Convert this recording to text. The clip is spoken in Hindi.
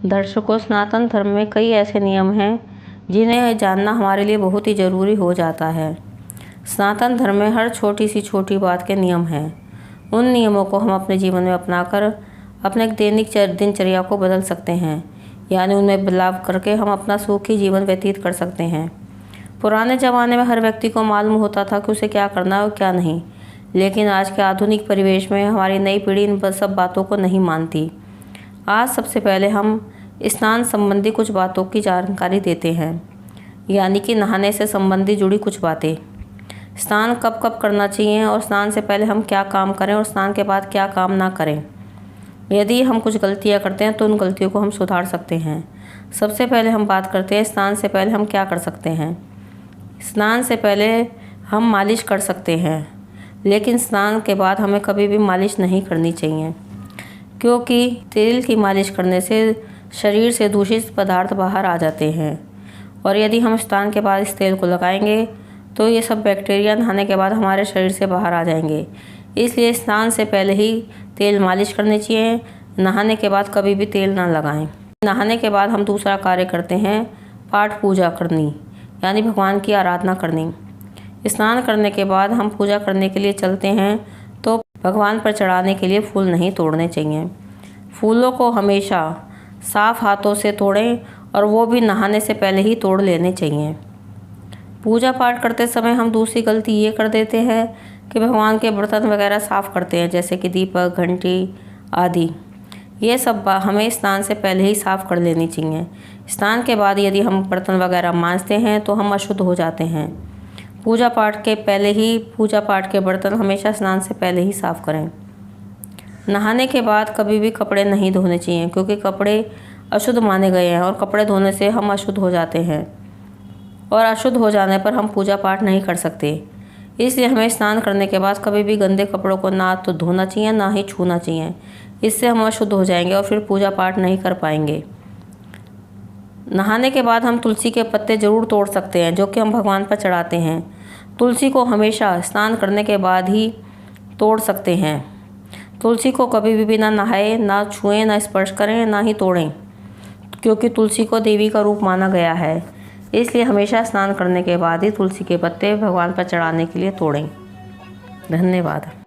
दर्शकों, सनातन धर्म में कई ऐसे नियम हैं जिन्हें जानना हमारे लिए बहुत ही ज़रूरी हो जाता है। सनातन धर्म में हर छोटी से छोटी बात के नियम हैं। उन नियमों को हम अपने जीवन में अपनाकर अपने दैनिक दिनचर्या को बदल सकते हैं, यानी उनमें बदलाव करके हम अपना सुखी जीवन व्यतीत कर सकते हैं। पुराने ज़माने में हर व्यक्ति को मालूम होता था कि उसे क्या करना है और क्या नहीं, लेकिन आज के आधुनिक परिवेश में हमारी नई पीढ़ी इन सब बातों को नहीं मानती। आज सबसे पहले हम स्नान संबंधी कुछ बातों की जानकारी देते हैं, यानी कि नहाने से संबंधित जुड़ी कुछ बातें। स्नान कब कब करना चाहिए और स्नान से पहले हम क्या काम करें और स्नान के बाद क्या काम ना करें। यदि हम कुछ गलतियां करते हैं तो उन गलतियों को हम सुधार सकते हैं। सबसे पहले हम बात करते हैं स्नान से पहले हम क्या कर सकते हैं। स्नान से पहले हम मालिश कर सकते हैं, लेकिन स्नान के बाद हमें कभी भी मालिश नहीं करनी चाहिए, क्योंकि तेल की मालिश करने से शरीर से दूषित पदार्थ बाहर आ जाते हैं और यदि हम स्नान के बाद इस तेल को लगाएंगे तो ये सब बैक्टीरिया नहाने के बाद हमारे शरीर से बाहर आ जाएंगे। इसलिए स्नान से पहले ही तेल मालिश करनी चाहिए। नहाने के बाद कभी भी तेल ना लगाएं। नहाने के बाद हम दूसरा कार्य करते हैं, पाठ पूजा करनी, यानी भगवान की आराधना करनी। स्नान करने के बाद हम पूजा करने के लिए चलते हैं तो भगवान पर चढ़ाने के लिए फूल नहीं तोड़ने चाहिए। फूलों को हमेशा साफ हाथों से तोड़ें और वो भी नहाने से पहले ही तोड़ लेने चाहिए। पूजा पाठ करते समय हम दूसरी गलती ये कर देते हैं कि भगवान के बर्तन वगैरह साफ़ करते हैं, जैसे कि दीपक, घंटी आदि। ये सब हमें स्नान से पहले ही साफ़ कर लेनी चाहिए। स्नान के बाद यदि हम बर्तन वगैरह मांजते हैं तो हम अशुद्ध हो जाते हैं। पूजा पाठ के बर्तन हमेशा स्नान से पहले ही साफ़ करें। नहाने के बाद कभी भी कपड़े नहीं धोने चाहिए, क्योंकि कपड़े अशुद्ध माने गए हैं और कपड़े धोने से हम अशुद्ध हो जाते हैं और अशुद्ध हो जाने पर हम पूजा पाठ नहीं कर सकते। इसलिए हमें स्नान करने के बाद कभी भी गंदे कपड़ों को ना तो धोना चाहिए ना ही छूना चाहिए। इससे हम अशुद्ध हो जाएंगे और फिर पूजा पाठ नहीं कर पाएंगे। नहाने के बाद हम तुलसी के पत्ते ज़रूर तोड़ सकते हैं, जो कि हम भगवान पर चढ़ाते हैं। तुलसी को हमेशा स्नान करने के बाद ही तोड़ सकते हैं। तुलसी को कभी भी बिना नहाए ना छुएं, ना स्पर्श करें, ना ही तोड़ें, क्योंकि तुलसी को देवी का रूप माना गया है। इसलिए हमेशा स्नान करने के बाद ही तुलसी के पत्ते भगवान पर चढ़ाने के लिए तोड़ें। धन्यवाद।